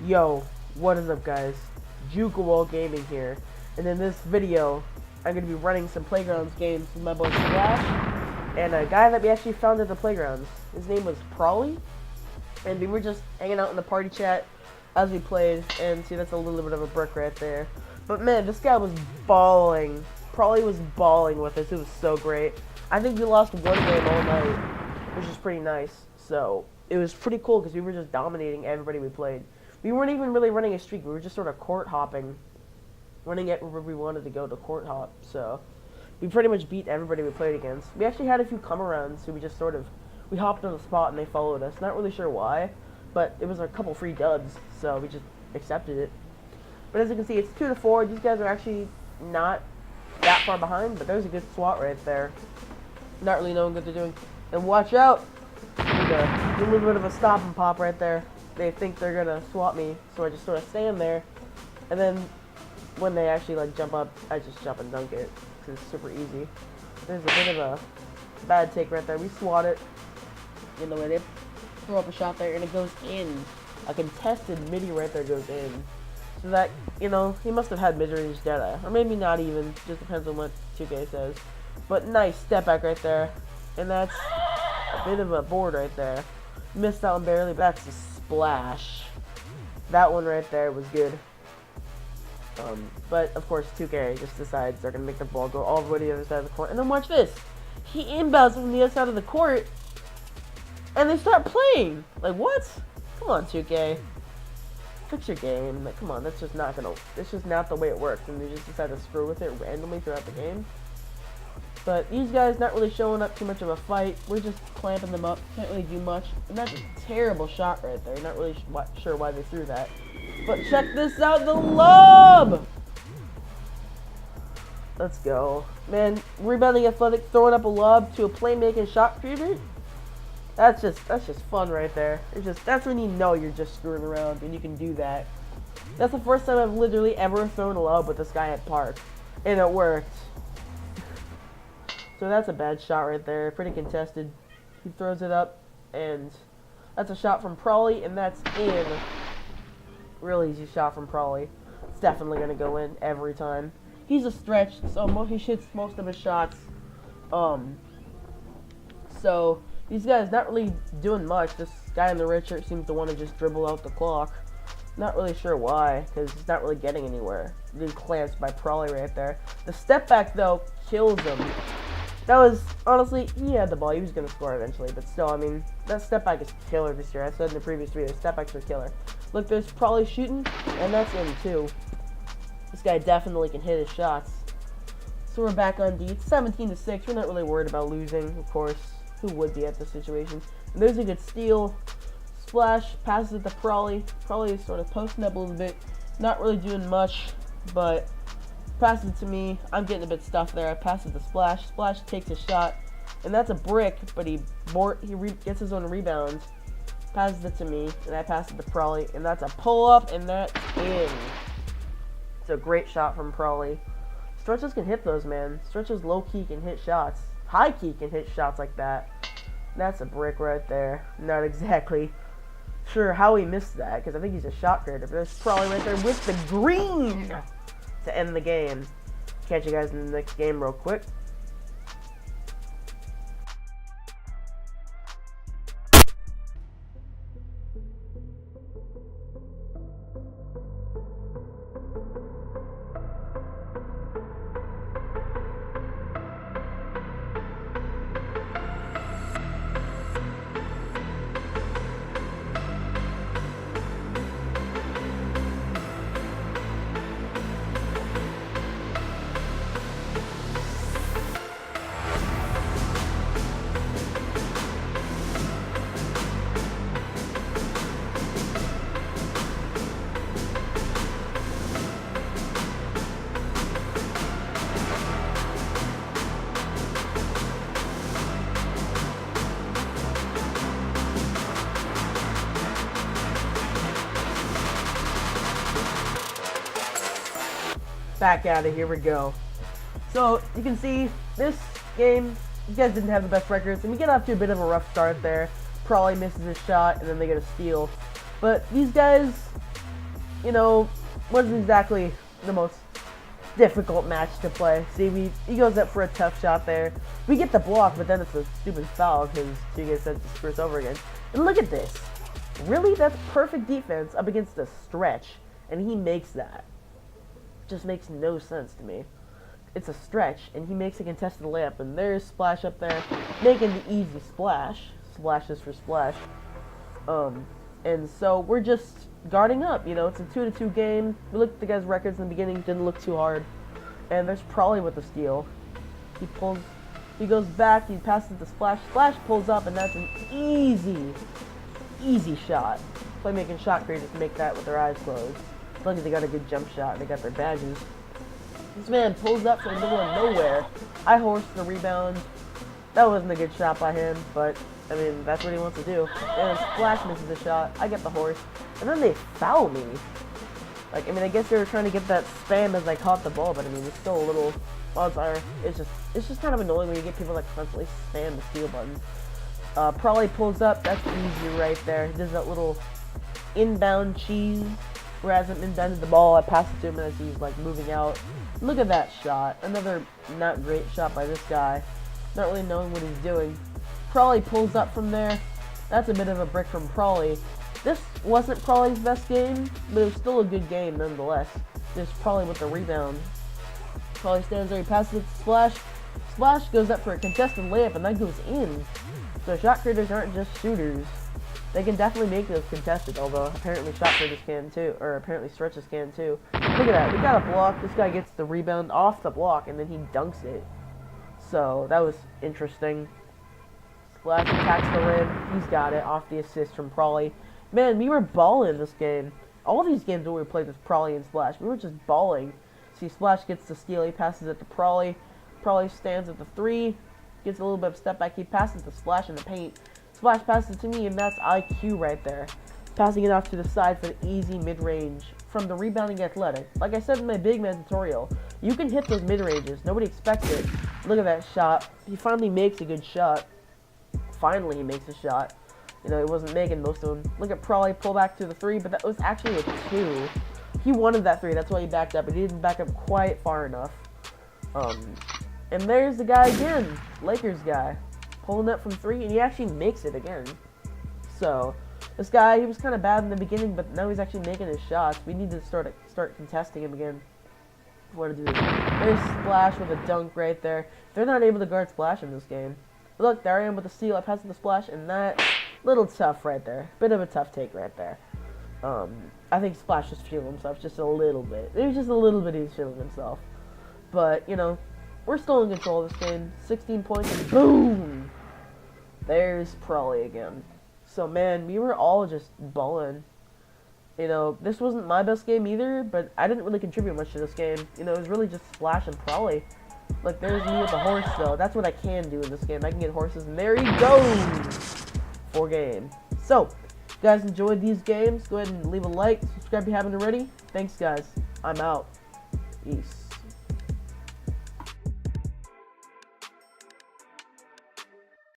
Yo, what is up guys? Juke Gaming here, and in this video I'm going to be running some Playgrounds games with my boy Splash and a guy that we actually found at the Playgrounds. His name was Prolly, and we were just hanging out in the party chat as we played, and see, that's a little bit of a brick right there. But man, this guy was balling. Prolly was balling with us. It was so great. I think we lost one game all night, which is pretty nice. So it was pretty cool because we were just dominating everybody we played. We weren't even really running a streak. We were just sort of court hopping, running it wherever we wanted to go to court hop. So we pretty much beat everybody we played against. We actually had a few come arounds, so we just sort of, we hopped on the spot and they followed us. Not really sure why, but it was a couple free dubs, so we just accepted it. But as you can see, it's 2-4. These guys are actually not that far behind, but there's a good swat right there. Not really knowing what they're doing. And watch out! Do a little bit of a stop and pop right there. They think they're gonna swat me, so I just sort of stand there, and then when they actually like jump up, I just jump and dunk it, because it's super easy. There's a bit of a bad take right there. We swat it, you know, they throw up a shot there, and it goes in. A contested midi right there goes in. So that, you know, he must have had mid-range Jedi, or maybe not even, just depends on what 2K says. But nice step back right there, and that's a bit of a board right there. Missed that one barely, but that's a splash. That one right there was good. But of course 2K just decides they're gonna make the ball go all the way to the other side of the court. And then watch this. He inbounds from the other side of the court, and they start playing. Like, what? Come on, 2K. Fix your game. Like, come on, that's just not the way it works. And they just decide to screw with it randomly throughout the game. But these guys not really showing up too much of a fight. We're just clamping them up. Can't really do much. And that's a terrible shot right there. Not really sure why they threw that. But check this out, the lob! Let's go. Man, rebounding athletic, throwing up a lob to a playmaking shot creator. That's just fun right there. That's when you know you're just screwing around and you can do that. That's the first time I've literally ever thrown a lob with this guy at Park. And it worked. So that's a bad shot right there. Pretty contested. He throws it up, and that's a shot from Prolly, and that's in. Really easy shot from Prolly. It's definitely going to go in every time. He's a stretch, so he shoots most of his shots. So these guys not really doing much. This guy in the red shirt seems to want to just dribble out the clock. Not really sure why, because he's not really getting anywhere. Being clamped by Prolly right there. The step back, though, kills him. That was, honestly, he had the ball. He was going to score eventually, but still, I mean, that step back is killer this year. I said in the previous video, step backs are killer. Look, there's Prolly shooting, and that's in too. This guy definitely can hit his shots. So we're back on D. It's 17-6. We're not really worried about losing, of course. Who would be at this situation? And there's a good steal. Splash, passes it to Prolly. Prolly is sort of posting up a little bit. Not really doing much, but passes it to me. I'm getting a bit stuffed there. I pass it to Splash. Splash takes a shot, and that's a brick, but he gets his own rebound. Passes it to me, and I pass it to Prolly, and that's a pull-up, and that's in. It's a great shot from Prolly. Stretches can hit those, man. Stretches low-key can hit shots. High-key can hit shots like that. That's a brick right there. Not exactly sure how he missed that, because I think he's a shot creator, but there's Prolly right there with the green to end the game. Catch you guys in the next game real quick. Back at it, here we go. So you can see this game, you guys didn't have the best records, and we get off to a bit of a rough start there. Prolly misses his shot, and then they get a steal. But these guys, you know, wasn't exactly the most difficult match to play. See, he goes up for a tough shot there. We get the block, but then it's a stupid foul because Juke says to screw us over again. And look at this. Really? That's perfect defense up against a stretch, and he makes that. Just makes no sense to me. It's a stretch, and he makes a contested layup, and there's Splash up there, making the easy splash. Splashes for splash. And so we're just guarding up, you know, it's a 2-2 game. We looked at the guy's records in the beginning, didn't look too hard. And there's Probably with the steal. He goes back, he passes it to Splash. Splash pulls up, and that's an easy shot. Playmaking shot creators make that with their eyes closed. As long as they got a good jump shot and they got their badges. This man pulls up from the middle of nowhere. I horsed the rebound. That wasn't a good shot by him, but I mean, that's what he wants to do. And Splash misses the shot. I get the horse. And then they foul me. Like, I mean, I guess they were trying to get that spam as I caught the ball, but I mean, it's still a little, odds are, it's just kind of annoying when you get people that constantly spam the steal button. Probably pulls up. That's easy right there. He does that little inbound cheese. Where as I'm inbounded the ball, I pass it to him as he's like moving out. Look at that shot. Another not great shot by this guy. Not really knowing what he's doing. Probably pulls up from there. That's a bit of a brick from Probably. This wasn't Probably's best game, but it was still a good game nonetheless. Just Probably with the rebound. Probably stands there, he passes it to Splash. Splash goes up for a contested layup, and that goes in. So shot creators aren't just shooters. They can definitely make those contested, although apparently shot creators can too, or apparently stretches can too. Look at that, we got a block. This guy gets the rebound off the block, and then he dunks it. So that was interesting. Splash attacks the rim. He's got it off the assist from Probably. Man, we were balling this game. All these games where we played with Probably and Splash, we were just balling. See, Splash gets the steal. He passes it to Probably. Probably stands at the 3. Gets a little bit of step back. He passes to Splash in the paint. Splash passes it to me, and that's IQ right there. Passing it off to the side for the easy mid-range from the rebounding athletic. Like I said in my big man tutorial, you can hit those mid-ranges. Nobody expects it. Look at that shot. He finally makes a good shot. Finally, he makes a shot. You know, he wasn't making most of them. Look at Probably pull back to the 3, but that was actually a 2. He wanted that 3. That's why he backed up. But he didn't back up quite far enough. And there's the guy again. Lakers guy. Pulling up from 3, and he actually makes it again. So, this guy, he was kind of bad in the beginning, but now he's actually making his shots. We need to start contesting him again. What to do? There's Splash with a dunk right there. They're not able to guard Splash in this game. Look, there I am with the steal. I pass it to Splash, and that little tough right there. Bit of a tough take right there. I think Splash just feeling himself just a little bit. It was just a little bit he's feeling himself. But, you know, we're still in control of this game. 16 points, and boom! There's Probably again. So, man, we were all just balling. You know, this wasn't my best game either, but I didn't really contribute much to this game. You know, it was really just Splash and Probably. Like, there's me with the horse, though. That's what I can do in this game. I can get horses, and there he goes! 4 game. So, if you guys enjoyed these games, go ahead and leave a like, subscribe if you haven't already. Thanks, guys. I'm out. Peace.